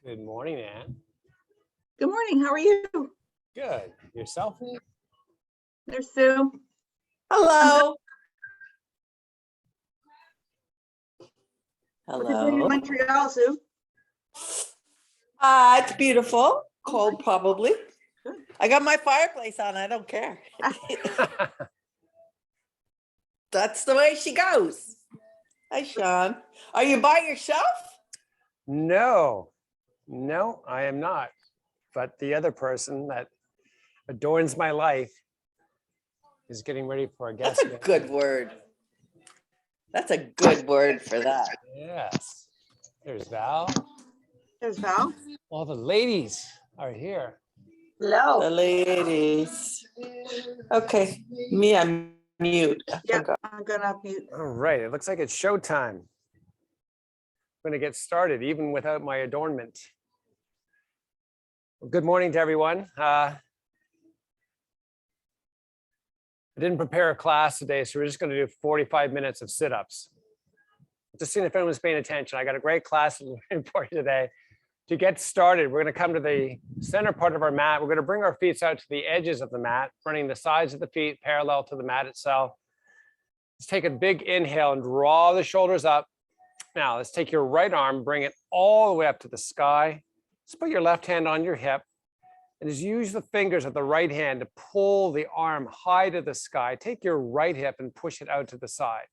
Good morning, Ann. Good morning. How are you? Good. Yourself? There's Sue. Hello. What's it doing in Hello. Montreal, Sue? It's beautiful. Cold, probably. I got my fireplace on. I don't care. That's the way she goes. Hi, Sean. Are you by yourself? No, I am not. But the other person that adorns my life is getting ready for a guest. That's a good word. That's a good word for that. Yes. There's Val. There's Val. All the ladies are here. Hello. The ladies. Okay, me, I'm mute. I Yeah, forgot. I'm gonna mute. All right. It looks like it's showtime. I'm going to get started even without my adornment. Well, good morning to everyone. I didn't prepare a class today, so we're just going to do 45 minutes of sit-ups. Just seeing if anyone's paying attention. I got a great class for you today. To get started, we're going to come to the center part of our mat. We're going to bring our feet out to the edges of the mat, running the sides of the feet parallel to the mat itself. Let's take a big inhale and draw the shoulders up. Now, let's take your right arm, bring it all the way up to the sky. Let's put your left hand on your hip. And just use the fingers of the right hand to pull the arm high to the sky. Take your right hip and push it out to the side.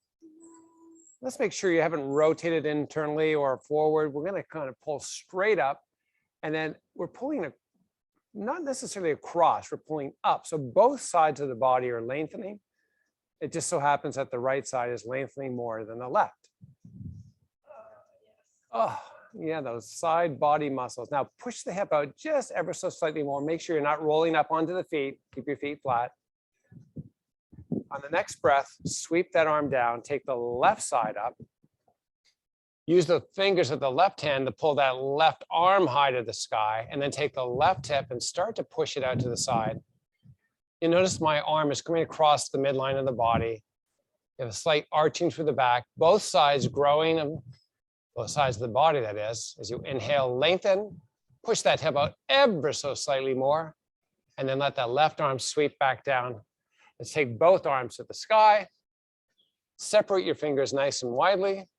Let's make sure you haven't rotated internally or forward. We're going to kind of pull straight up. And then we're pulling not necessarily across, we're pulling up. So both sides of the body are lengthening. It just so happens that the right side is lengthening more than the left. Oh, yeah, those side body muscles. Now push the hip out just ever so slightly more. Make sure you're not rolling up onto the feet. Keep your feet flat. On the next breath, sweep that arm down. Take the left side up. Use the fingers of the left hand to pull that left arm high to the sky, and then take the left hip and start to push it out to the side. You notice my arm is coming across the midline of the body. You have a slight arching through the back, both sides growing. Both sides of the body, that is. As you inhale, lengthen, push that hip out ever so slightly more, and then let that left arm sweep back down. Let's take both arms to the sky. Separate your fingers nice and widely.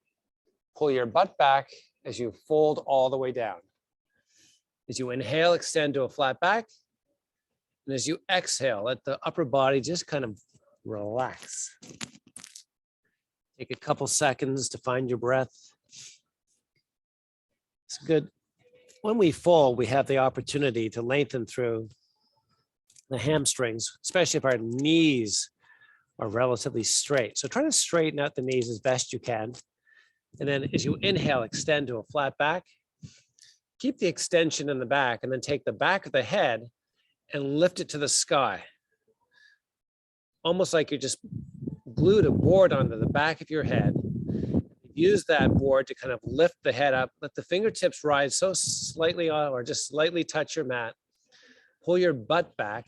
Pull your butt back as you fold all the way down. As you inhale, extend to a flat back. And as you exhale, let the upper body just kind of relax. Take a couple seconds to find your breath. It's good. When we fall, we have the opportunity to lengthen through the hamstrings, especially if our knees are relatively straight. So try to straighten out the knees as best you can. And then as you inhale, extend to a flat back. Keep the extension in the back, and then take the back of the head and lift it to the sky. Almost like you just glued a board onto the back of your head. Use that board to kind of lift the head up. Let the fingertips rise so slightly on, or just slightly touch your mat. Pull your butt back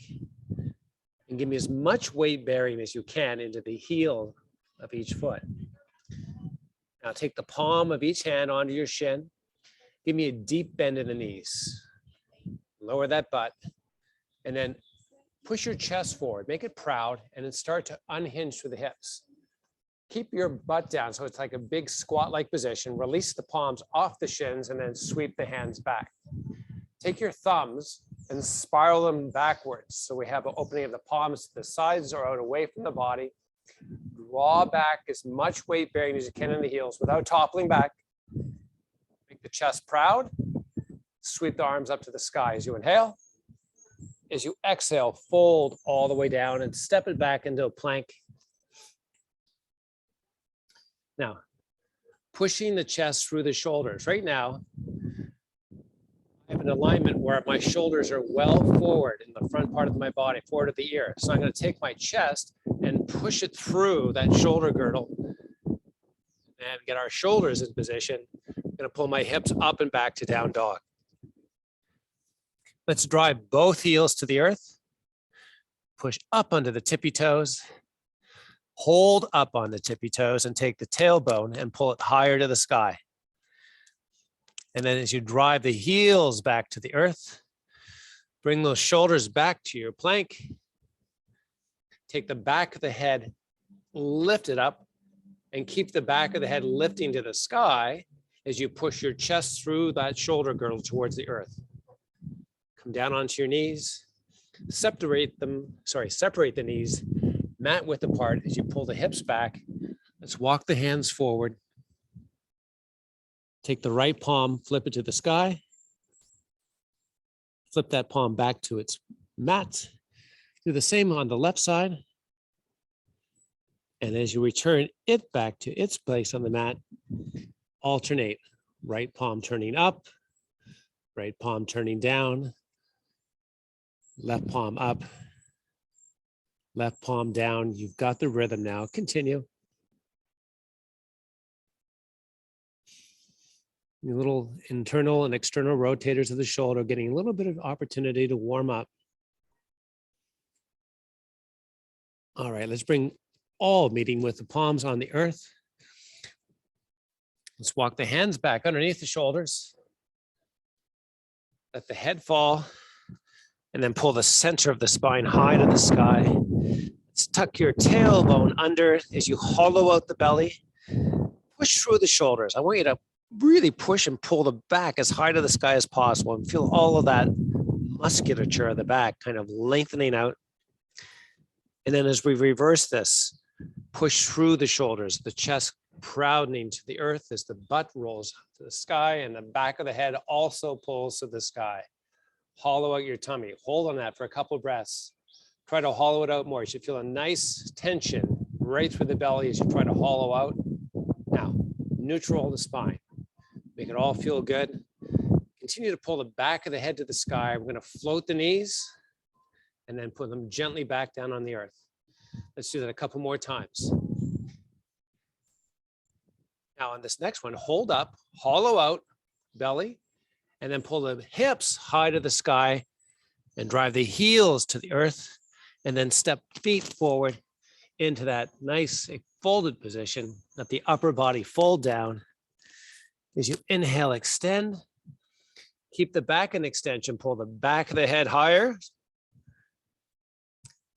and give me as much weight bearing as you can into the heel of each foot. Now take the palm of each hand onto your shin. Give me a deep bend in the knees. Lower that butt. And then push your chest forward. Make it proud, and then start to unhinge through the hips. Keep your butt down so it's like a big squat-like position. Release the palms off the shins and then sweep the hands back. Take your thumbs and spiral them backwards. So we have an opening of the palms to the sides or out away from the body. Draw back as much weight bearing as you can in the heels without toppling back. Make the chest proud. Sweep the arms up to the sky as you inhale. As you exhale, fold all the way down and step it back into a plank. Now, pushing the chest through the shoulders. Right now, I have an alignment where my shoulders are well forward in the front part of my body, forward of the ear. So I'm going to take my chest and push it through that shoulder girdle and get our shoulders in position. I'm going to pull my hips up and back to down dog. Let's drive both heels to the earth. Push up onto the tippy toes. Hold up on the tippy toes and take the tailbone and pull it higher to the sky. And then as you drive the heels back to the earth, bring those shoulders back to your plank. Take the back of the head, lift it up, and keep the back of the head lifting to the sky as you push your chest through that shoulder girdle towards the earth. Come down onto your knees, separate the knees, mat width apart as you pull the hips back. Let's walk the hands forward. Take the right palm, flip it to the sky. Flip that palm back to its mat. Do the same on the left side. And as you return it back to its place on the mat, alternate. Right palm turning up, right palm turning down, left palm up, left palm down. You've got the rhythm now. Continue. Your little internal and external rotators of the shoulder, getting a little bit of opportunity to warm up. All right, let's bring all meeting with the palms on the earth. Let's walk the hands back underneath the shoulders. Let the head fall, and then pull the center of the spine high to the sky. Let's tuck your tailbone under as you hollow out the belly. Push through the shoulders. I want you to really push and pull the back as high to the sky as possible and feel all of that musculature of the back kind of lengthening out. And then as we reverse this, push through the shoulders, the chest crowding to the earth as the butt rolls to the sky and the back of the head also pulls to the sky. Hollow out your tummy. Hold on that for a couple breaths. Try to hollow it out more. You should feel a nice tension right through the belly as you try to hollow out. Now, neutral the spine. Make it all feel good. Continue to pull the back of the head to the sky. We're going to float the knees and then put them gently back down on the earth. Let's do that a couple more times. Now on this next one, hold up, hollow out, belly, and then pull the hips high to the sky and drive the heels to the earth, and then step feet forward into that nice folded position. Let the upper body fold down. As you inhale, extend. Keep the back in extension, pull the back of the head higher.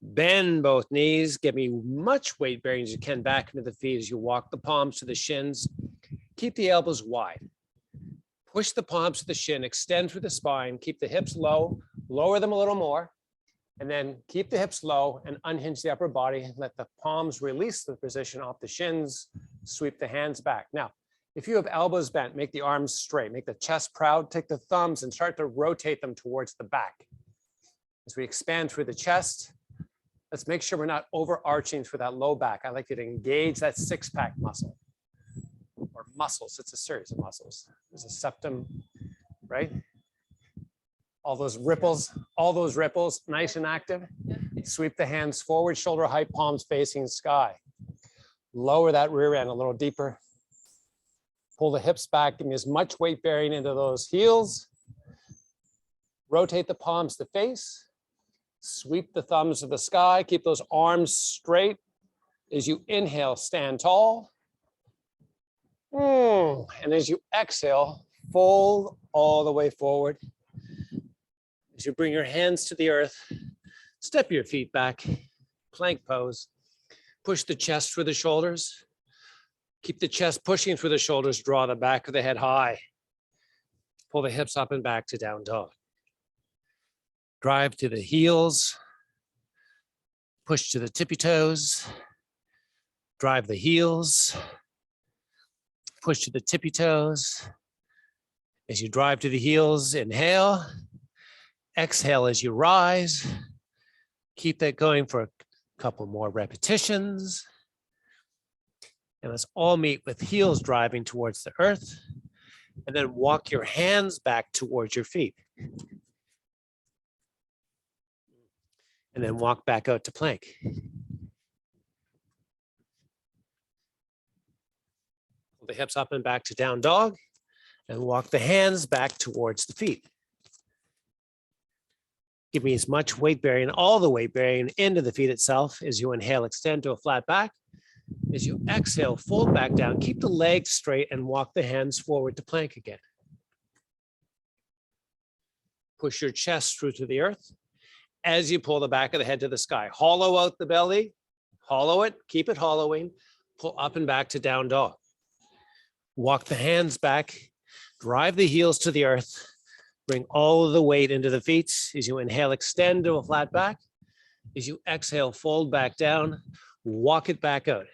Bend both knees, get me much weight bearing as you can back into the feet as you walk the palms to the shins. Keep the elbows wide. Push the palms to the shin, extend through the spine, keep the hips low, lower them a little more, and then keep the hips low and unhinge the upper body. Let the palms release the position off the shins, sweep the hands back. Now, if you have elbows bent, make the arms straight, make the chest proud, take the thumbs and start to rotate them towards the back. As we expand through the chest, let's make sure we're not overarching through that low back. I like you to engage that six-pack muscle or muscles. It's a series of muscles. There's a septum, right? All those ripples, nice and active. Sweep the hands forward, shoulder height, palms facing sky. Lower that rear end a little deeper. Pull the hips back, give me as much weight bearing into those heels. Rotate the palms to face. Sweep the thumbs to the sky. Keep those arms straight. As you inhale, stand tall. And as you exhale, fold all the way forward. As you bring your hands to the earth, step your feet back, plank pose. Push the chest through the shoulders. Keep the chest pushing through the shoulders. Draw the back of the head high. Pull the hips up and back to down dog. Drive to the heels, push to the tippy toes, drive the heels, push to the tippy toes. As you drive to the heels, inhale, exhale as you rise. Keep that going for a couple more repetitions. And let's all meet with heels driving towards the earth, and then walk your hands back towards your feet. And then walk back out to plank. Pull the hips up and back to down dog, and walk the hands back towards the feet. Give me as much weight bearing, all the weight bearing into the feet itself. As you inhale, extend to a flat back. As you exhale, fold back down, keep the legs straight and walk the hands forward to plank again. Push your chest through to the earth as you pull the back of the head to the sky. Hollow out the belly, hollow it, keep it hollowing, pull up and back to down dog. Walk the hands back, drive the heels to the earth, bring all of the weight into the feet. As you inhale, extend to a flat back. As you exhale, fold back down, walk it back out.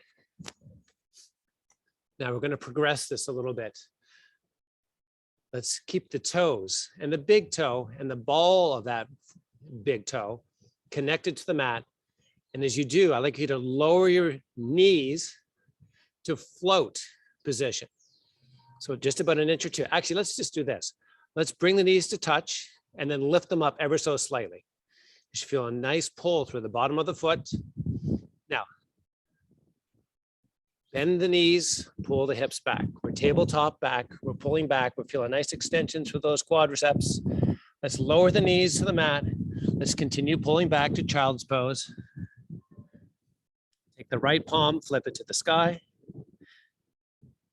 Now we're going to progress this a little bit. Let's keep the toes and the big toe and the ball of that big toe connected to the mat. And as you do, I'd like you to lower your knees to float position. So just about an inch or two. Actually, let's just do this. Let's bring the knees to touch and then lift them up ever so slightly. You should feel a nice pull through the bottom of the foot. Now, bend the knees, pull the hips back. We're tabletop back, we're pulling back. We feel a nice extension through those quadriceps. Let's lower the knees to the mat. Let's continue pulling back to child's pose. Take the right palm, flip it to the sky.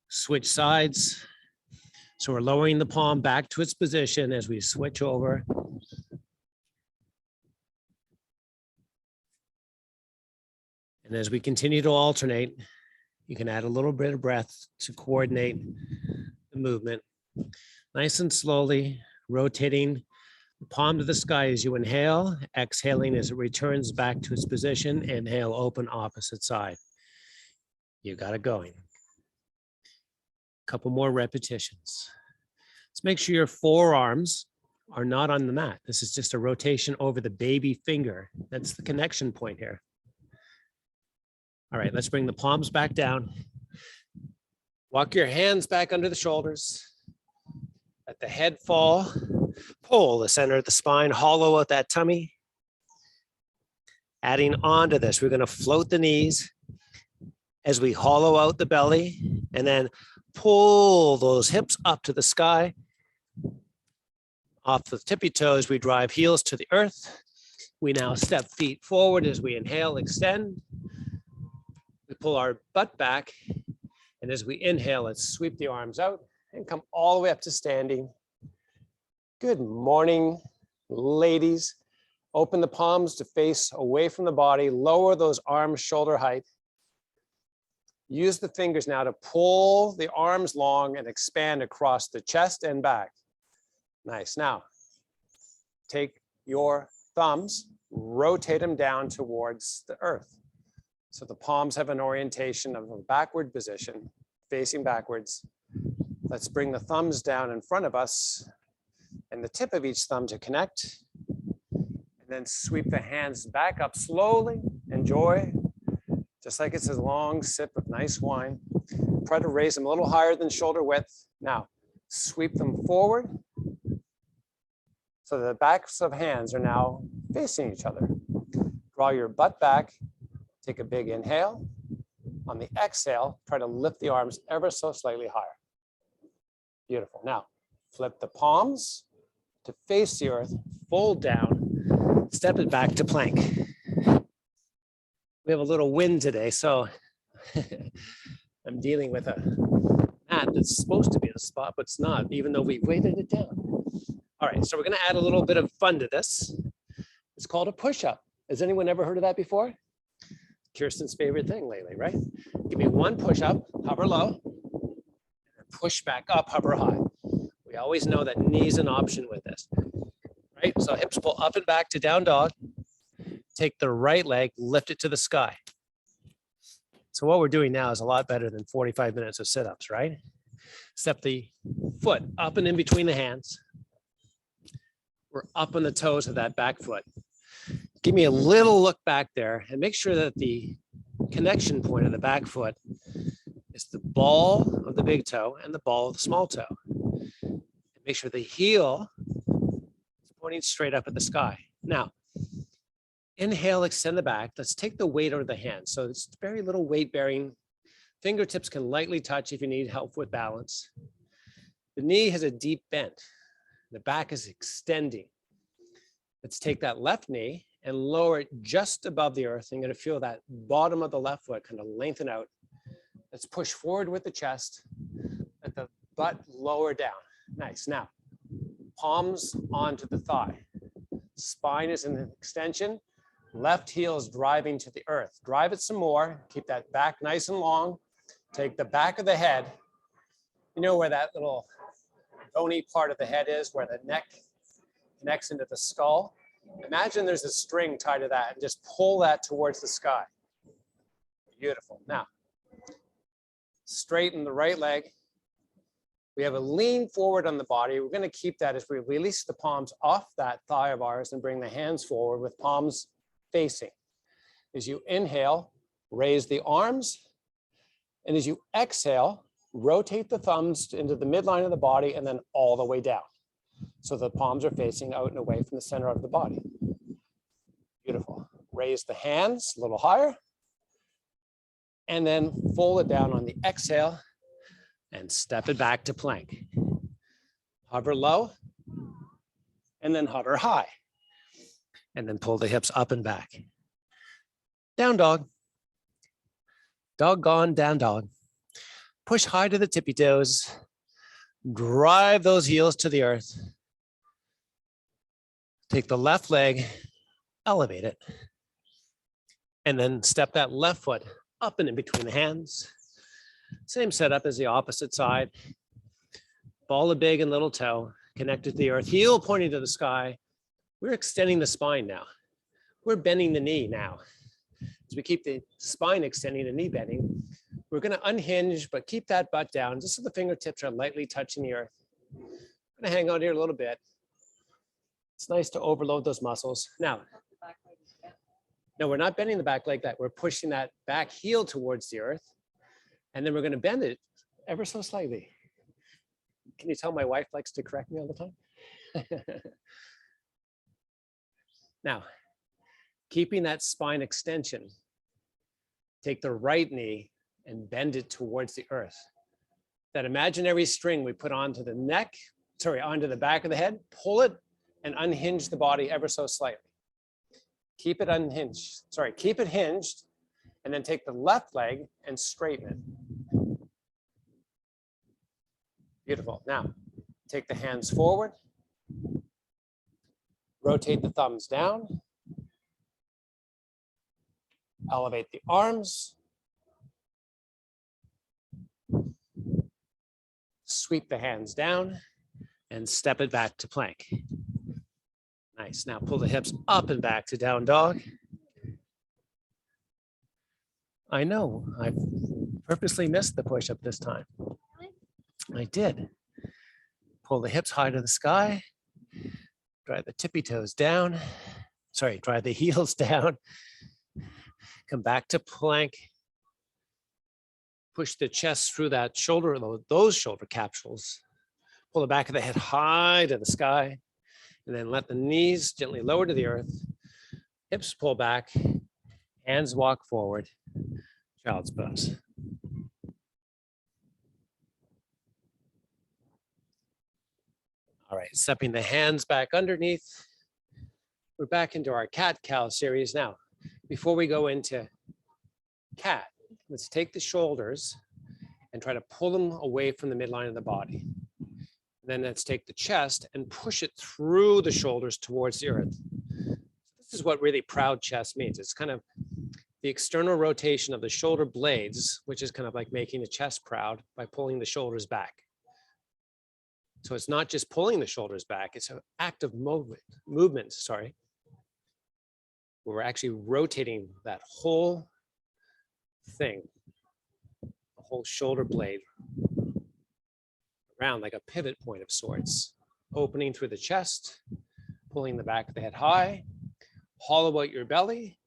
Switch sides. So we're lowering the palm back to its position as we switch over. And as we continue to alternate, you can add a little bit of breath to coordinate the movement. Nice and slowly rotating the palm to the sky as you inhale, exhaling as it returns back to its position. Inhale, open opposite side. You got it going. Couple more repetitions. Let's make sure your forearms are not on the mat. This is just a rotation over the baby finger. That's the connection point here. All right, let's bring the palms back down. Walk your hands back under the shoulders. Let the head fall. Pull the center of the spine, hollow out that tummy. Adding on to this, we're going to float the knees as we hollow out the belly and then pull those hips up to the sky. Off the tippy toes, we drive heels to the earth. We now step feet forward as we inhale, extend. We pull our butt back. And as we inhale, let's sweep the arms out and come all the way up to standing. Good morning, ladies. Open the palms to face away from the body. Lower those arms shoulder height. Use the fingers now to pull the arms long and expand across the chest and back. Nice. Now, take your thumbs, rotate them down towards the earth. So the palms have an orientation of a backward position, facing backwards. Let's bring the thumbs down in front of us and the tip of each thumb to connect. And then sweep the hands back up slowly. Enjoy. Just like it's a long sip of nice wine. Try to raise them a little higher than shoulder width. Now, sweep them forward. So the backs of hands are now facing each other. Draw your butt back. Take a big inhale. On the exhale, try to lift the arms ever so slightly higher. Beautiful. Now, flip the palms to face the earth, fold down, step it back to plank. We have a little wind today, so I'm dealing with a mat that's supposed to be in a spot, but it's not, even though we weighted it down. All right, so we're gonna add a little bit of fun to this. It's called a push-up. Has anyone ever heard of that before? Kirsten's favorite thing lately, right? Give me one push-up, hover low, and push back up, hover high. We always know that knee's an option with this, right? So hips pull up and back to down dog. Take the right leg, lift it to the sky. So what we're doing now is a lot better than 45 minutes of sit-ups, right? Step the foot up and in between the hands. We're up on the toes of that back foot. Give me a little look back there and make sure that the connection point of the back foot is the ball of the big toe and the ball of the small toe. And make sure the heel is pointing straight up at the sky. Now, inhale, extend the back. Let's take the weight over the hands. So it's very little weight bearing. Fingertips can lightly touch if you need help with balance. The knee has a deep bend. The back is extending. Let's take that left knee and lower it just above the earth. You're going to feel that bottom of the left foot kind of lengthen out. Let's push forward with the chest. Let the butt lower down. Nice. Now, palms onto the thigh. Spine is an extension. Left heel is driving to the earth. Drive it some more. Keep that back nice and long. Take the back of the head. You know where that little bony part of the head is, where the neck connects into the skull? Imagine there's a string tied to that and just pull that towards the sky. Beautiful. Now, straighten the right leg. We have a lean forward on the body. We're going to keep that as we release the palms off that thigh of ours and bring the hands forward with palms facing. As you inhale, raise the arms. And as you exhale, rotate the thumbs into the midline of the body and then all the way down. So the palms are facing out and away from the center of the body. Beautiful. Raise the hands a little higher. And then fold it down on the exhale and step it back to plank. Hover low and then hover high. And then pull the hips up and back. Down dog. Doggone down dog. Push high to the tippy toes. Drive those heels to the earth. Take the left leg, elevate it. And then step that left foot up and in between the hands. Same setup as the opposite side. Ball of big and little toe connected to the earth, heel pointing to the sky. We're extending the spine now. We're bending the knee now. As we keep the spine extending, the knee bending, we're going to unhinge, but keep that butt down just so the fingertips are lightly touching the earth. I'm going to hang out here a little bit. It's nice to overload those muscles. Now, no, we're not bending the back like that. We're pushing that back heel towards the earth. And then we're going to bend it ever so slightly. Can you tell my wife likes to correct me all the time? Now, keeping that spine extension, take the right knee and bend it towards the earth. That imaginary string we put onto the neck, onto the back of the head, pull it and unhinge the body ever so slightly. Keep it unhinged, keep it hinged, and then take the left leg and straighten it. Beautiful. Now, take the hands forward, rotate the thumbs down, elevate the arms, sweep the hands down, and step it back to plank. Nice. Now pull the hips up and back to down dog. I know, I purposely missed the push-up this time. I did. Pull the hips high to the sky, drive the tippy toes down, drive the heels down, come back to plank, push the chest through that shoulder, those shoulder capsules, pull the back of the head high to the sky, and then let the knees gently lower to the earth, hips pull back, hands walk forward, child's pose. All right, stepping the hands back underneath. We're back into our cat-cow series now. Before we go into cat, let's take the shoulders and try to pull them away from the midline of the body. Then let's take the chest and push it through the shoulders towards the earth. This is what really proud chest means. It's kind of the external rotation of the shoulder blades, which is kind of like making the chest proud by pulling the shoulders back. So it's not just pulling the shoulders back, it's an active movement, where we're actually rotating that whole thing, the whole shoulder blade around like a pivot point of sorts, opening through the chest, pulling the back of the head high, hollow out your belly,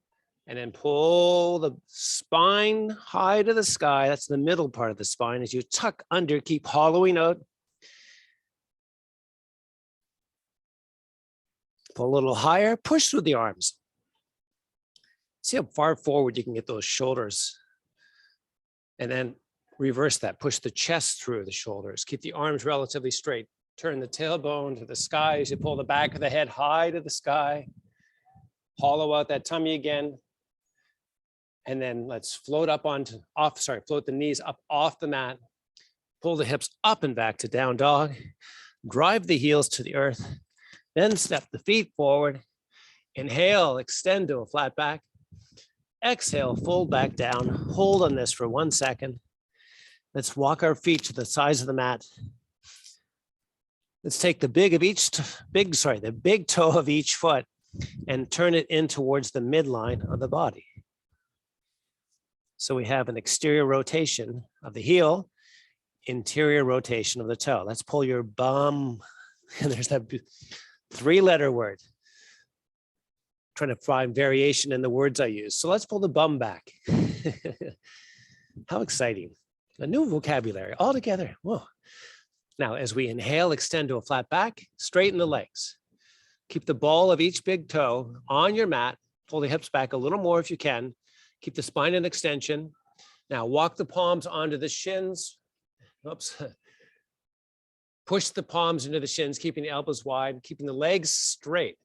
and then pull the spine high to the sky. That's the middle part of the spine. As you tuck under, keep hollowing out. Pull a little higher, push through the arms. See how far forward you can get those shoulders. And then reverse that, push the chest through the shoulders. Keep the arms relatively straight. Turn the tailbone to the sky as you pull the back of the head high to the sky. Hollow out that tummy again. And then let's float the knees up off the mat. Pull the hips up and back to down dog. Drive the heels to the earth, then step the feet forward. Inhale, extend to a flat back. Exhale, fold back down. Hold on this for 1 second. Let's walk our feet to the sides of the mat. Let's take the the big toe of each foot and turn it in towards the midline of the body. So we have an exterior rotation of the heel, interior rotation of the toe. Let's pull your bum. And there's that 3-letter word. Trying to find variation in the words I use. So let's pull the bum back. How exciting. A new vocabulary all together. Whoa. Now, as we inhale, extend to a flat back, straighten the legs. Keep the ball of each big toe on your mat. Pull the hips back a little more if you can. Keep the spine in extension. Now walk the palms onto the shins. Oops. Push the palms into the shins, keeping the elbows wide, keeping the legs straight.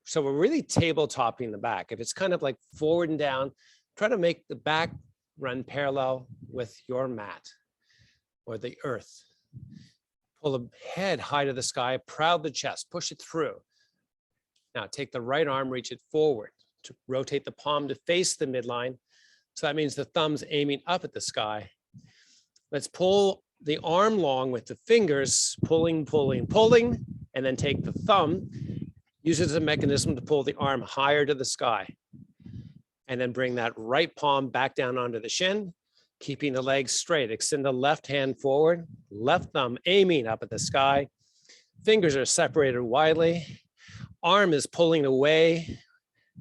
So we're really tabletopping the back. If it's kind of like forward and down, try to make the back run parallel with your mat or the earth. Pull the head high to the sky, proud the chest, push it through. Now take the right arm, reach it forward to rotate the palm to face the midline. So that means the thumb's aiming up at the sky. Let's pull the arm long with the fingers, pulling, pulling, pulling, and then take the thumb. Use it as a mechanism to pull the arm higher to the sky. And then bring that right palm back down onto the shin, keeping the legs straight. Extend the left hand forward, left thumb aiming up at the sky. Fingers are separated widely. Arm is pulling away.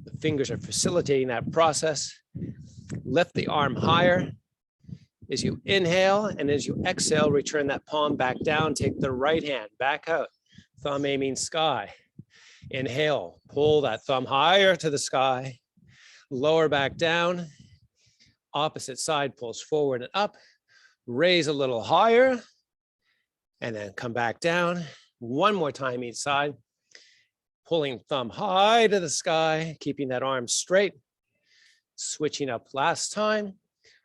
The fingers are facilitating that process. Lift the arm higher. As you inhale and as you exhale, return that palm back down. Take the right hand back out, thumb aiming sky. Inhale, pull that thumb higher to the sky, lower back down, opposite side pulls forward and up, raise a little higher, and then come back down. One more time each side, pulling thumb high to the sky, keeping that arm straight, switching up last time,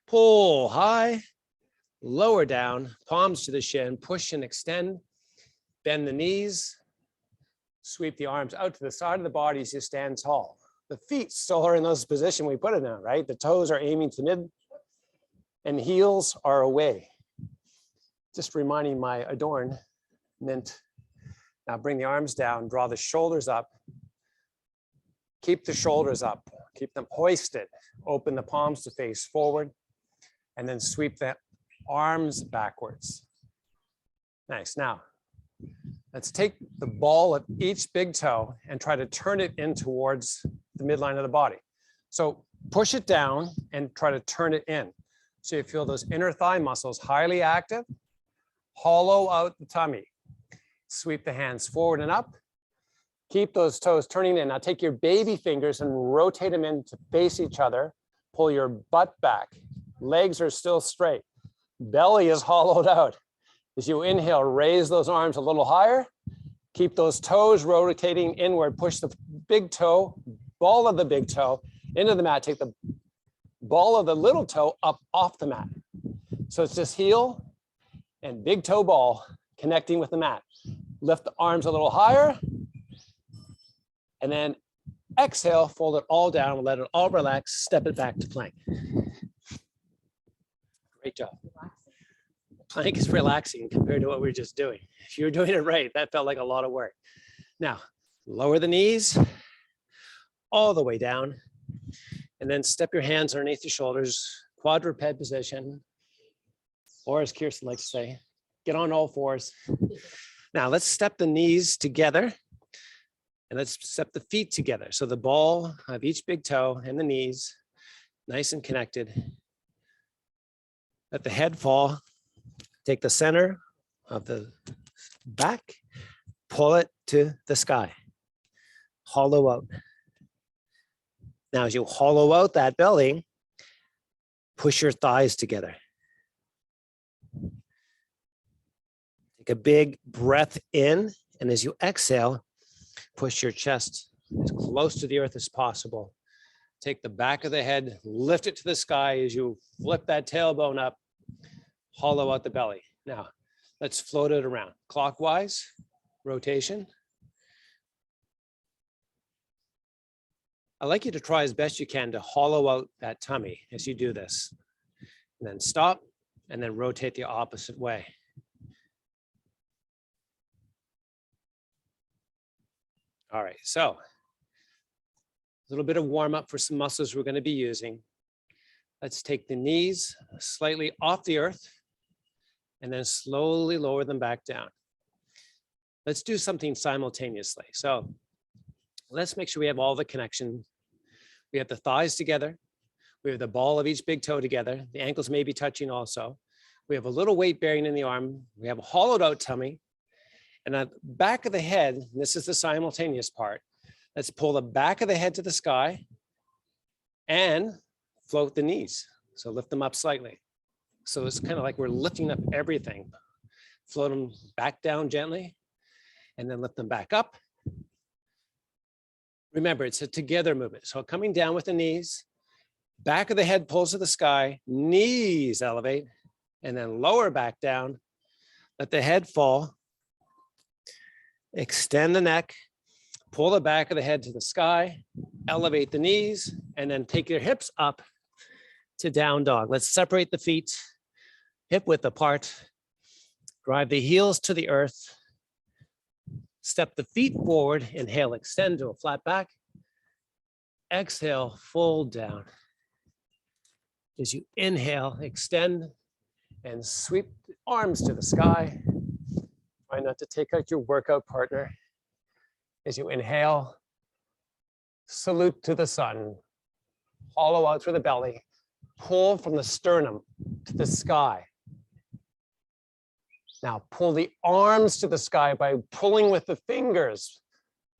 pull high, lower down, palms to the shin, push and extend, bend the knees, sweep the arms out to the side of the body as you stand tall. The feet still are in those position we put in there, right? The toes are aiming to mid and heels are away. Just reminding my adornment. Now bring the arms down, draw the shoulders up. Keep the shoulders up, keep them hoisted. Open the palms to face forward and then sweep the arms backwards. Nice. Now, let's take the ball of each big toe and try to turn it in towards the midline of the body. So push it down and try to turn it in. So you feel those inner thigh muscles highly active. Hollow out the tummy. Sweep the hands forward and up. Keep those toes turning in. Now take your baby fingers and rotate them in to face each other. Pull your butt back. Legs are still straight. Belly is hollowed out. As you inhale, raise those arms a little higher. Keep those toes rotating inward. Push the big toe, ball of the big toe into the mat. Take the ball of the little toe up off the mat. So it's just heel and big toe ball connecting with the mat. Lift the arms a little higher. And then exhale, fold it all down, let it all relax, step it back to plank. Great job. Plank is relaxing compared to what we were just doing. If you're doing it right, that felt like a lot of work. Now, lower the knees all the way down, and then step your hands underneath your shoulders, quadruped position, or as Kirsten likes to say, get on all fours. Now, let's step the knees together, and let's step the feet together. So the ball of each big toe and the knees, nice and connected. Let the head fall. Take the center of the back, pull it to the sky. Hollow out. Now, as you hollow out that belly, push your thighs together. Take a big breath in, and as you exhale, push your chest as close to the earth as possible. Take the back of the head, lift it to the sky as you flip that tailbone up. Hollow out the belly. Now, Let's float it around. Clockwise, rotation. I'd like you to try as best you can to hollow out that tummy as you do this. And then stop, and then rotate the opposite way. All right, so a little bit of warm up for some muscles we're going to be using. Let's take the knees slightly off the earth and then slowly lower them back down. Let's do something simultaneously. So let's make sure we have all the connection. We have the thighs together. We have the ball of each big toe together. The ankles may be touching also. We have a little weight bearing in the arm. We have a hollowed out tummy. And at the back of the head, and this is the simultaneous part, let's pull the back of the head to the sky and float the knees. So lift them up slightly. So it's kind of like we're lifting up everything. Float them back down gently and then lift them back up. Remember, it's a together movement. So coming down with the knees, back of the head pulls to the sky, knees elevate, and then lower back down. Let the head fall. Extend the neck, pull the back of the head to the sky, elevate the knees, and then take your hips up to down dog. Let's separate the feet, hip width apart, drive the heels to the earth, step the feet forward, inhale, extend to a flat back, exhale, fold down. As you inhale, extend and sweep the arms to the sky. Try not to take out your workout partner. As you inhale, salute to the sun, hollow out through the belly, pull from the sternum to the sky. Now pull the arms to the sky by pulling with the fingers.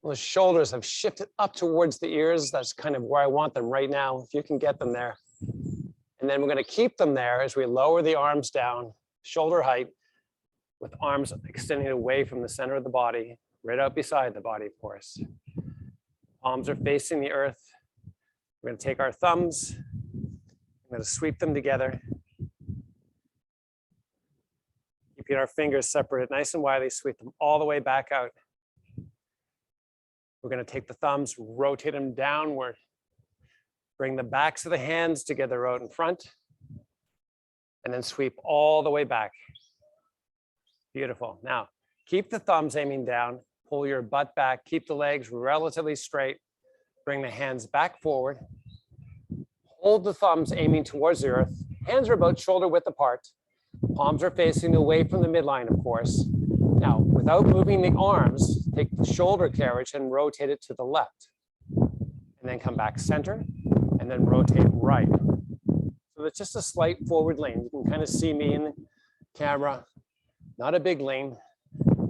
The shoulders have shifted up towards the ears. That's kind of where I want them right now, if you can get them there. And then we're going to keep them there as we lower the arms down, shoulder height, with arms extending away from the center of the body, right out beside the body, of course. Palms are facing the earth. We're going to take our thumbs. I'm going to sweep them together. Keeping our fingers separated nice and widely, sweep them all the way back out. We're going to take the thumbs, rotate them downward. Bring the backs of the hands together out in front. And then sweep all the way back. Beautiful. Now, keep the thumbs aiming down, pull your butt back, keep the legs relatively straight, bring the hands back forward, hold the thumbs aiming towards the earth, hands are about shoulder width apart, palms are facing away from the midline, of course. Now, without moving the arms, take the shoulder carriage and rotate it to the left, and then come back center, and then rotate right. So it's just a slight forward lean. You can kind of see me in the camera. Not a big lean, just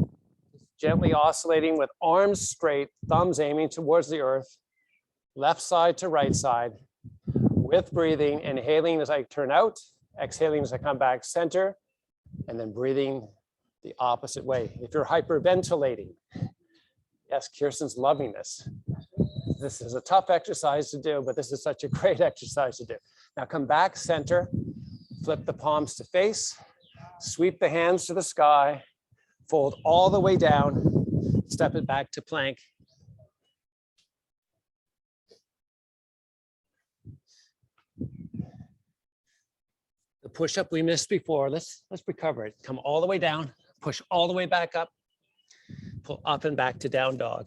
gently oscillating with arms straight, thumbs aiming towards the earth, left side to right side, with breathing, inhaling as I turn out, exhaling as I come back center, and then breathing the opposite way. If you're hyperventilating, yes, Kirsten's loving this. This is a tough exercise to do, but this is such a great exercise to do. Now come back center, flip the palms to face, sweep the hands to the sky, fold all the way down, step it back to plank. The push-up we missed before, let's recover it. Come all the way down, push all the way back up, pull up and back to down dog.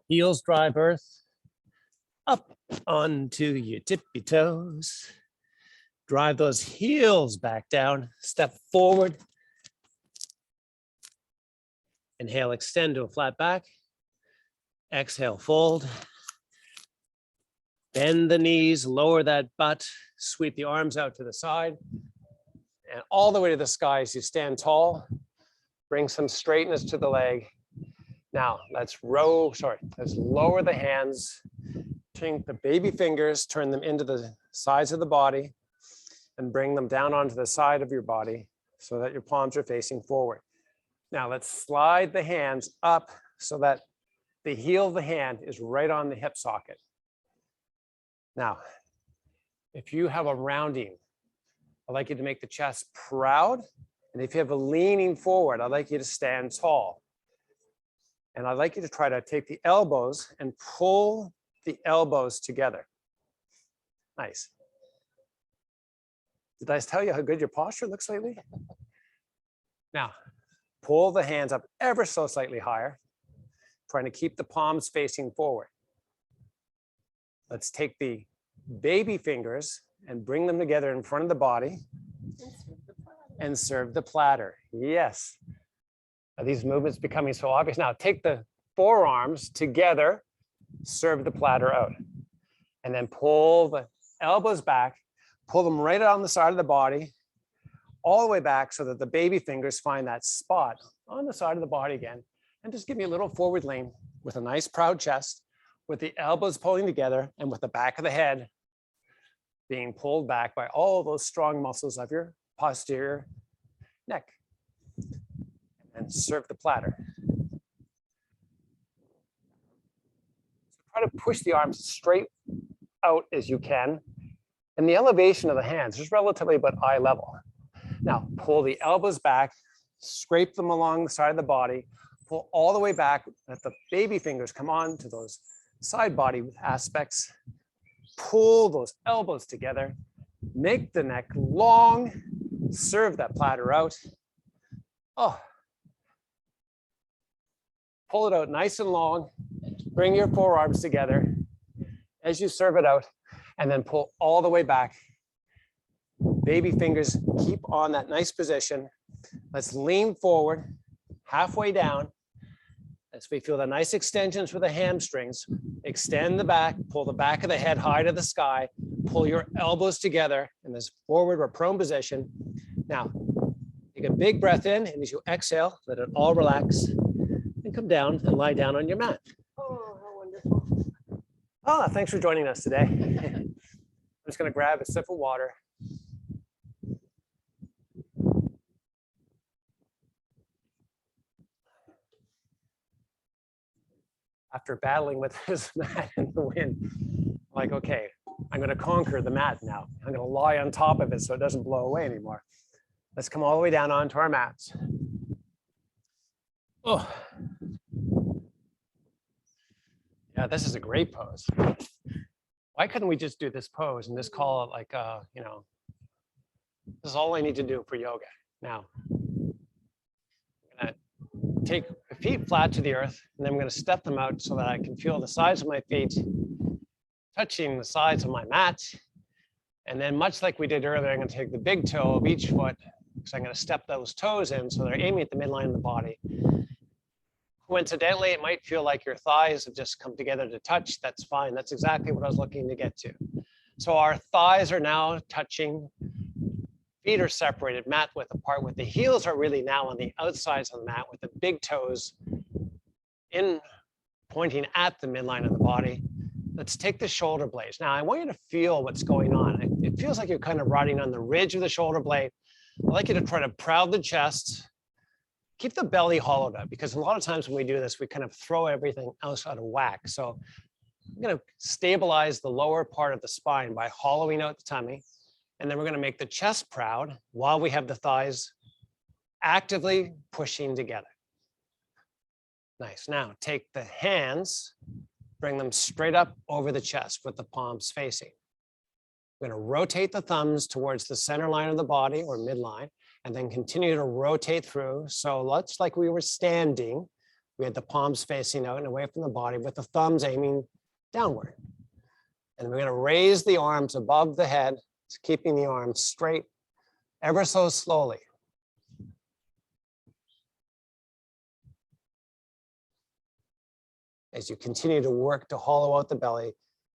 Heels drive earth, up onto your tippy toes. Drive those heels back down, step forward. Inhale, extend to a flat back. Exhale, fold. Bend the knees, lower that butt, sweep the arms out to the side. And all the way to the sky as you stand tall. Bring some straightness to the leg. Now, let's lower the hands. Take the baby fingers, turn them into the sides of the body, and bring them down onto the side of your body so that your palms are facing forward. Now let's slide the hands up so that the heel of the hand is right on the hip socket. Now, if you have a rounding I'd like you to make the chest proud. And if you have a leaning forward, I'd like you to stand tall. And I'd like you to try to take the elbows and pull the elbows together. Nice. Did I tell you how good your posture looks lately? Now, pull the hands up ever so slightly higher, trying to keep the palms facing forward. Let's take the baby fingers and bring them together in front of the body and serve the platter. Yes. Are these movements becoming so obvious? Now take the forearms together, serve the platter out, and then pull the elbows back, pull them right on the side of the body, all the way back so that the baby fingers find that spot on the side of the body again. And just give me a little forward lean with a nice proud chest, with the elbows pulling together and with the back of the head being pulled back by all those strong muscles of your posterior neck. And serve the platter. Try to push the arms straight out as you can. And the elevation of the hands is relatively about eye level. Now pull the elbows back, scrape them along the side of the body, pull all the way back, let the baby fingers come on to those side body aspects. Pull those elbows together, make the neck long, serve that platter out. Oh. Pull it out nice and long, bring your forearms together as you serve it out, and then pull all the way back. Baby fingers keep on that nice position. Let's lean forward, halfway down, as we feel the nice extensions for the hamstrings. Extend the back, pull the back of the head high to the sky, pull your elbows together in this forward or prone position. Now, take a big breath in, and as you exhale, let it all relax. And come down and lie down on your mat. Oh, how wonderful. Oh, thanks for joining us today. I'm just going to grab a sip of water. After battling with this mat in the wind, like, okay, I'm going to conquer the mat now. I'm going to lie on top of it so it doesn't blow away anymore. Let's come all the way down onto our mats. Oh. Yeah, this is a great pose. Why couldn't we just do this pose and just call it like, this is all I need to do for yoga. Now, I'm gonna take my feet flat to the earth, and then I'm gonna step them out so that I can feel the sides of my feet touching the sides of my mat. And then much like we did earlier, I'm gonna take the big toe of each foot, because I'm gonna step those toes in so they're aiming at the midline of the body. Coincidentally, it might feel like your thighs have just come together to touch. That's fine. That's exactly what I was looking to get to. So our thighs are now touching. Feet are separated, mat width apart, with the heels are really now on the outsides of the mat, with the big toes in pointing at the midline of the body. Let's take the shoulder blades. Now I want you to feel what's going on. It feels like you're kind of riding on the ridge of the shoulder blade. I'd like you to try to proud the chest. Keep the belly hollowed out, because a lot of times when we do this, we kind of throw everything else out of whack. So I'm going to stabilize the lower part of the spine by hollowing out the tummy. And then we're going to make the chest proud while we have the thighs actively pushing together. Nice. Now take the hands, bring them straight up over the chest with the palms facing. We're going to rotate the thumbs towards the center line of the body or midline, and then continue to rotate through. So let's like we were standing, we had the palms facing out and away from the body with the thumbs aiming downward. And we're going to raise the arms above the head, keeping the arms straight ever so slowly. As you continue to work to hollow out the belly,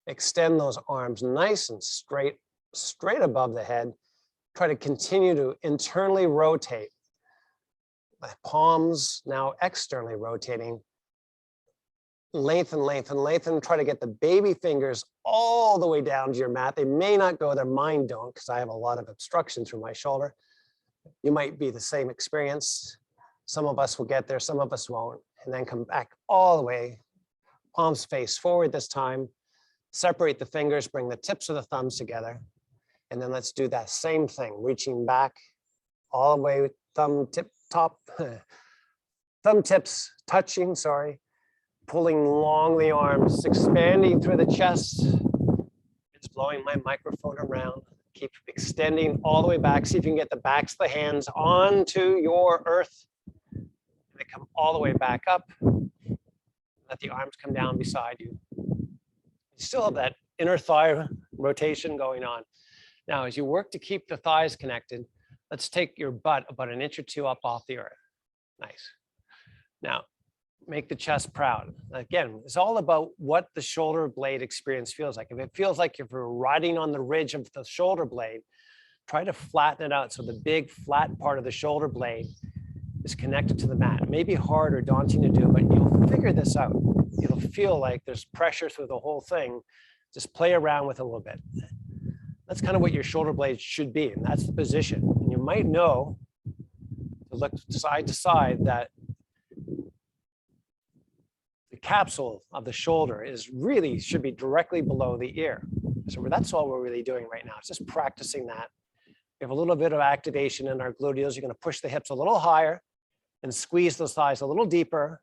extend those arms nice and straight above the head. Try to continue to internally rotate. The palms now externally rotating. Lengthen, lengthen, lengthen. Try to get the baby fingers all the way down to your mat. They may not go there, mine don't, because I have a lot of obstruction through my shoulder. You might be the same experience. Some of us will get there, some of us won't. And then come back all the way. Palms face forward this time. Separate the fingers, bring the tips of the thumbs together. And then let's do that same thing, reaching back all the way with thumb tips touching, sorry, pulling long the arms, expanding through the chest. It's blowing my microphone around. Keep extending all the way back. See if you can get the backs of the hands onto your earth. And they come all the way back up. Let the arms come down beside you. You still have that inner thigh rotation going on. Now, as you work to keep the thighs connected, let's take your butt about an inch or two up off the earth. Nice. Now, make the chest proud. Again, it's all about what the shoulder blade experience feels like. If it feels like if you're riding on the ridge of the shoulder blade, try to flatten it out so the big flat part of the shoulder blade is connected to the mat. It may be hard or daunting to do, but you'll figure this out. It'll feel like there's pressure through the whole thing. Just play around with it a little bit. That's kind of what your shoulder blade should be, and that's the position. And you might know, to look side to side, that the capsule of the shoulder is really should be directly below the ear. So that's all we're really doing right now. It's just practicing that. We have a little bit of activation in our gluteals. You're going to push the hips a little higher and squeeze those thighs a little deeper.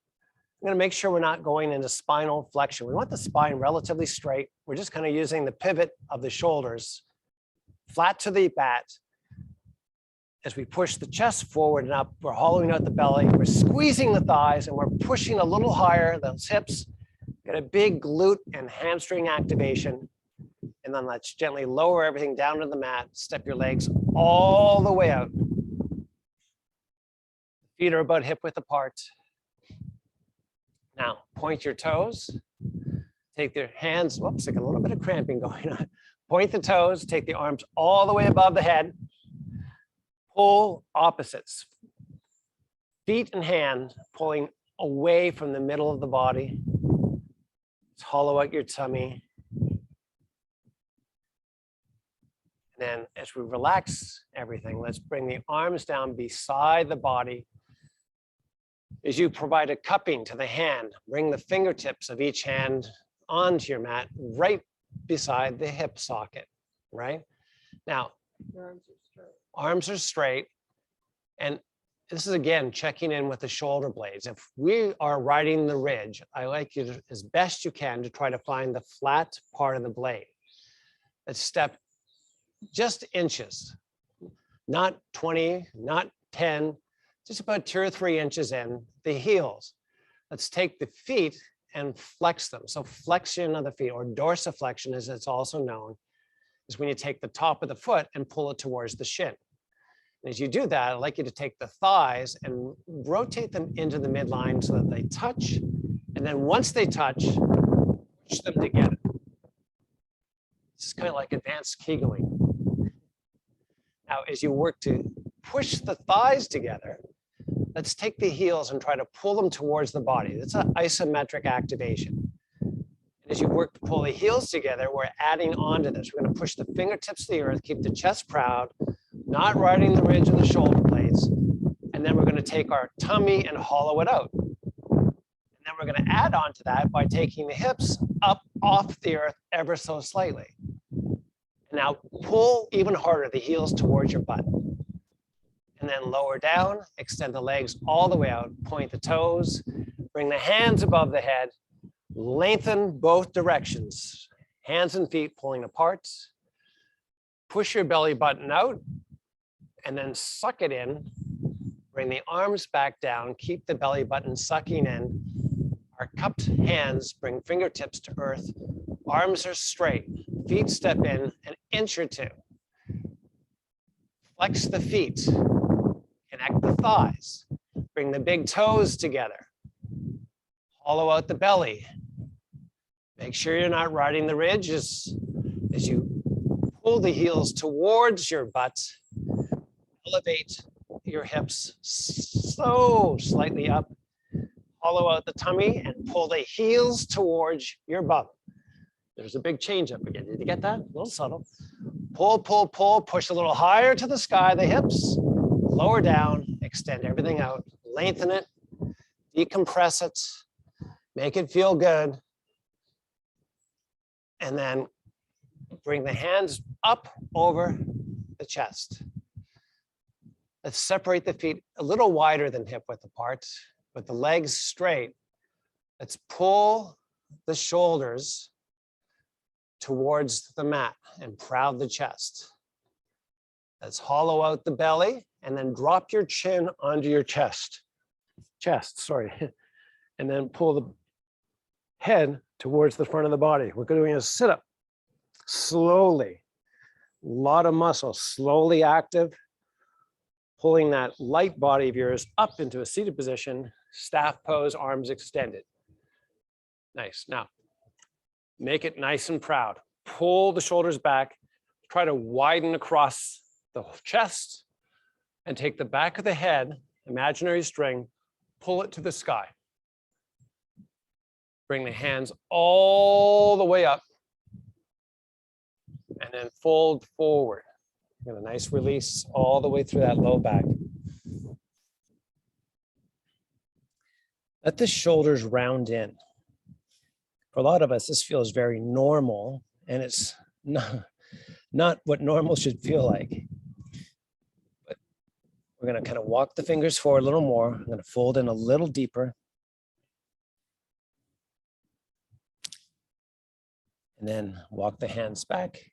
I'm going to make sure we're not going into spinal flexion. We want the spine relatively straight. We're just kind of using the pivot of the shoulders flat to the mat. As we push the chest forward and up, we're hollowing out the belly, we're squeezing the thighs, and we're pushing a little higher, those hips, get a big glute and hamstring activation. And then let's gently lower everything down to the mat, step your legs all the way out. Feet are about hip width apart. Now, point your toes, take your hands, whoops, like a little bit of cramping going on. Point the toes, take the arms all the way above the head. Pull opposites, feet and hand pulling away from the middle of the body. Just hollow out your tummy. And then as we relax everything, let's bring the arms down beside the body. As you provide a cupping to the hand, bring the fingertips of each hand onto your mat right beside the hip socket, right? Now, arms are straight. And this is, again, checking in with the shoulder blades. If we are riding the ridge, I like you to, as best you can, to try to find the flat part of the blade. Let's step just inches, not 20, not 10, just about 2 or 3 inches in the heels. Let's take the feet and flex them. So flexion of the feet, or dorsiflexion as it's also known, is when you take the top of the foot and pull it towards the shin. And as you do that, I'd like you to take the thighs and rotate them into the midline so that they touch. And then once they touch, push them together. This is kind of like advanced Kegling. Now, as you work to push the thighs together, let's take the heels and try to pull them towards the body. It's an isometric activation. And as you work to pull the heels together, we're adding on to this. We're going to push the fingertips to the earth, keep the chest proud, not riding the ridge of the shoulder blades. And then we're going to take our tummy and hollow it out. And then we're going to add on to that by taking the hips up off the earth ever so slightly. And now pull even harder the heels towards your butt. And then lower down, extend the legs all the way out, point the toes, bring the hands above the head, lengthen both directions, hands and feet pulling apart. Push your belly button out and then suck it in. Bring the arms back down, keep the belly button sucking in. Our cupped hands bring fingertips to earth. Arms are straight, feet step in an inch or two. Flex the feet, connect the thighs. Bring the big toes together. Hollow out the belly. Make sure you're not riding the ridge as you pull the heels towards your butt. Elevate your hips so slightly up. Hollow out the tummy and pull the heels towards your bum. There's a big change up again. Did you get that? A little subtle. Pull, pull, pull, push a little higher to the sky, the hips. Lower down, extend everything out. Lengthen it, decompress it, make it feel good. And then Bring the hands up over the chest. Let's separate the feet a little wider than hip width apart, with the legs straight. Let's pull the shoulders towards the mat and proud the chest. Let's hollow out the belly and then drop your chin onto your chest, sorry. And then pull the head towards the front of the body. We're doing a sit-up slowly. A lot of muscle, slowly active. Pulling that light body of yours up into a seated position, staff pose, arms extended. Nice. Now, make it nice and proud. Pull the shoulders back. Try to widen across the chest and take the back of the head, imaginary string, pull it to the sky. Bring the hands all the way up and then fold forward. Get a nice release all the way through that low back. Let the shoulders round in. For a lot of us, this feels very normal, and it's not what normal should feel like. But we're going to kind of walk the fingers forward a little more. I'm going to fold in a little deeper. And then walk the hands back.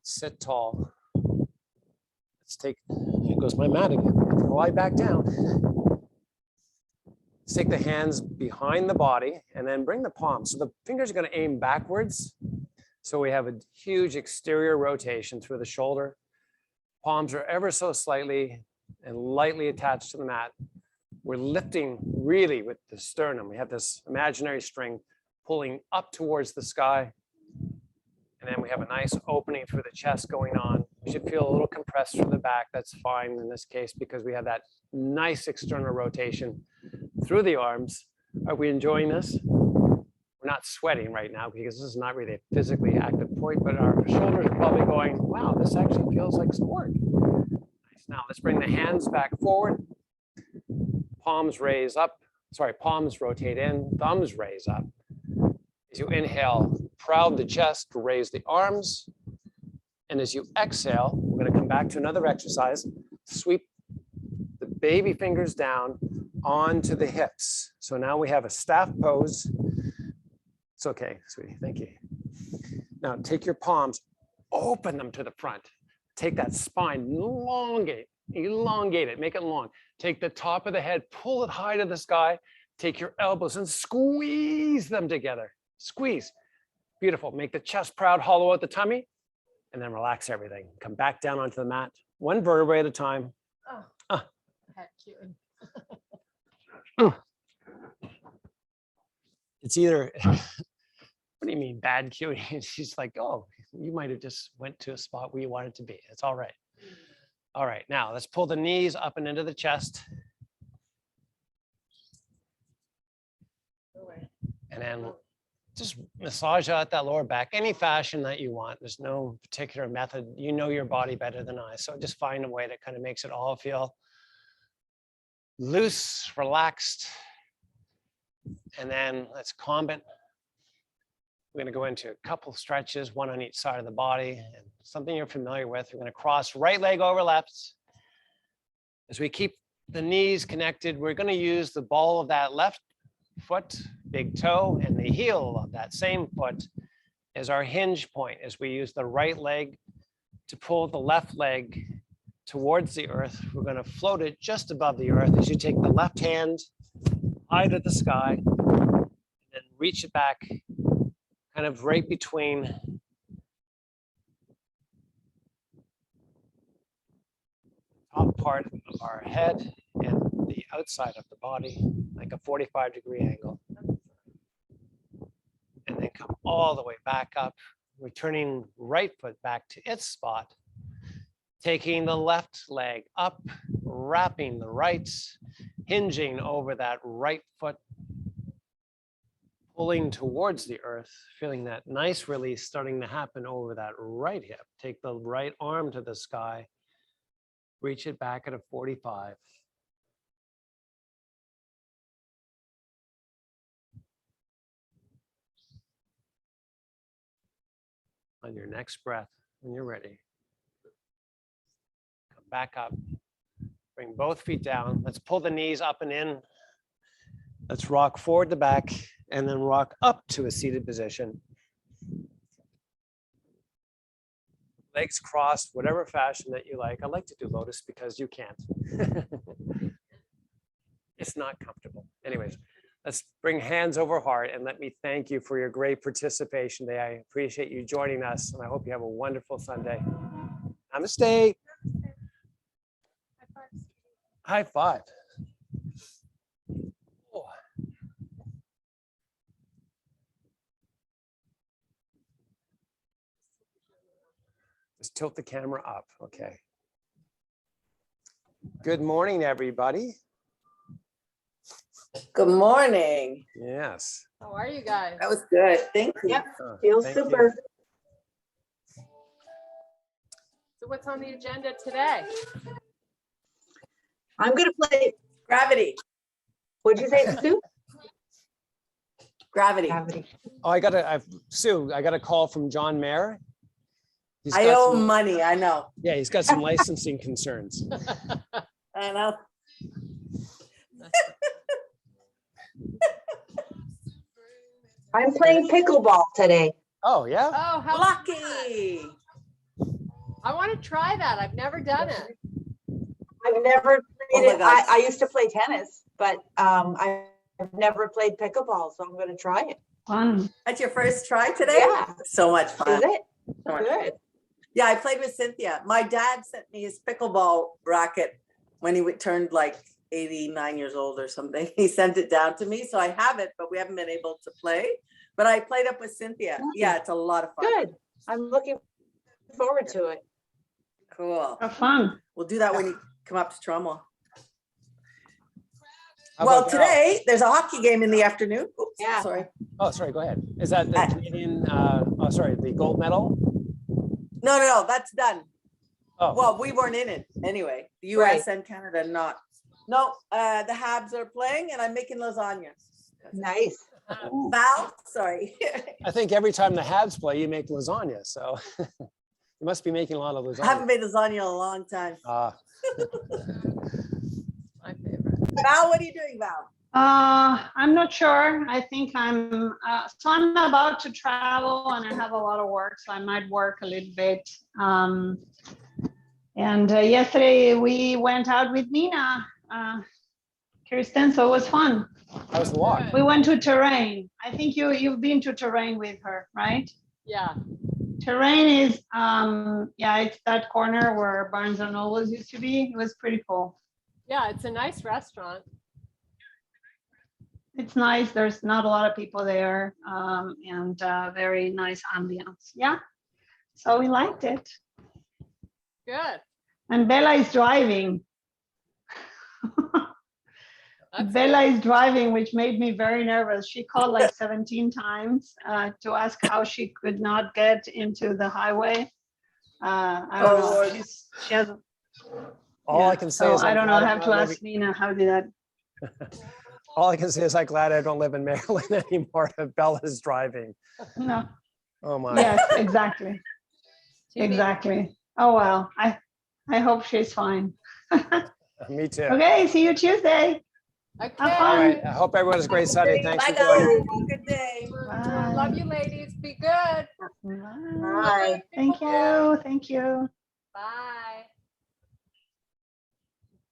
Sit tall. Let's take, here goes my mat again. Lie back down. Let's take the hands behind the body and then bring the palms. So the fingers are going to aim backwards. So we have a huge exterior rotation through the shoulder. Palms are ever so slightly and lightly attached to the mat. We're lifting really with the sternum. We have this imaginary string pulling up towards the sky. And then we have a nice opening through the chest going on. You should feel a little compressed from the back. That's fine in this case because we have that nice external rotation through the arms. Are we enjoying this? We're not sweating right now because this is not really a physically active point, but our shoulders are probably going, wow, this actually feels like sport. Nice. Now let's bring the hands back forward. Palms raise up. Sorry, palms rotate in, thumbs raise up. As you inhale, proud the chest, raise the arms. And as you exhale, we're going to come back to another exercise. Sweep the baby fingers down onto the hips. So now we have a staff pose. It's okay, sweetie, thank you. Now take your palms, open them to the front. Take that spine, elongate it, make it long. Take the top of the head, pull it high to the sky. Take your elbows and squeeze them together. Squeeze. Beautiful. Make the chest proud, hollow out the tummy, and then relax everything. Come back down onto the mat, one vertebrae at a time. Heck, cute. It's either, what do you mean bad cueing? She's like, oh, you might have just went to a spot where you wanted to be. It's all right. All right, now let's pull the knees up and into the chest. And then just massage out that lower back, any fashion that you want. There's no particular method. You know your body better than I. So just find a way that kind of makes it all feel loose, relaxed. And then let's combat. We're going to go into a couple stretches, one on each side of the body, and something you're familiar with. We're going to cross right leg over left. As we keep the knees connected, we're going to use the ball of that left foot, big toe, and the heel of that same foot as our hinge point as we use the right leg to pull the left leg towards the earth. We're going to float it just above the earth as you take the left hand high to the sky and then reach it back kind of right between the top part of our head and the outside of the body, like a 45-degree angle. And then come all the way back up, returning right foot back to its spot, taking the left leg up, wrapping the right, hinging over that right foot, pulling towards the earth, feeling that nice release starting to happen over that right hip. Take the right arm to the sky, reach it back at a 45. On your next breath, when you're ready. Come back up. Bring both feet down. Let's pull the knees up and in. Let's rock forward to back and then rock up to a seated position. Legs crossed, whatever fashion that you like. I like to do lotus because you can't. It's not comfortable. Anyways, let's bring hands over heart and let me thank you for your great participation today. I appreciate you joining us and I hope you have a wonderful Sunday. Namaste. High five. Oh. Just tilt the camera up. Okay. Good morning, everybody. Good morning. Yes. How are you guys? That was good. Thank you. Yep. Oh, Feels thank you. super. So what's on the agenda today? I'm gonna play. Gravity. What'd you say, Sue? Gravity. Gravity. Oh, Sue, I got a call from John Mayer. He's I got owe some- money. I know. Yeah, he's got some licensing concerns. I know. I'm playing pickleball today. Oh, yeah? Oh, how Lucky. I want to try that. I've never done it. I've never Oh played my it. God. I used to play tennis, but I've never played pickleball, so I'm gonna try it. Fun. That's your first try today? Yeah. So much fun. Is it? So much Good. Yeah, I played with Cynthia. My dad sent me his pickleball racket when he turned like 89 years old or something. He sent it down to me. So I have it, but we haven't been able to play. But I played up with Cynthia. Yeah, it's a lot of fun. Good. I'm looking forward to it. Cool. Have fun. We'll do that when you come up to Toronto. How Well, about Val? today there's a hockey game in the afternoon. Oops, Yeah. sorry. Oh, sorry, go ahead. Is that the Canadian, the gold medal? No, that's done. Oh, Well, we weren't in it anyway. The Right. US and Canada not. No, the Habs are playing and I'm making lasagna. Nice. Val, sorry. I think every time the Habs play, you make lasagna. So you must be making a lot of I haven't lasagna. made lasagna in a long time. My favorite. Val, what are you doing, Val? I'm not sure. I think so I'm about to travel and I have a lot of work, so I might work a little bit. And yesterday we went out with Nina, Kirsten, so it was fun. How was the walk? We went to Terrain. I think you've been to Terrain with her, right? Yeah. Terrain is, yeah, it's that corner where Barnes and Nobles used to be. It was pretty cool. Yeah, it's a nice restaurant. It's nice. There's not a lot of people there, and very nice ambiance. Yeah. So we liked it. Good. And Bella is driving. That's Bella is driving, which made me very nervous. She called like 17 times to ask how she could not get into the highway. I don't know. Lord. She has. All yeah, I can say so is I don't know. I glad have I'm to not ask Nina how did that. all I can say is I'm glad I don't live in Maryland anymore. If Bella's driving. No. Oh my. Yes, exactly. Exactly. Oh well. I hope she's fine. Me too. Okay. See you Tuesday. Okay. Have All fun. right. I hope everyone has a great Sunday. Thanks Bye, for joining. guys. Good day. Bye. Love you, ladies. Be good. Bye. Bye. Thank you. Thank you. Bye.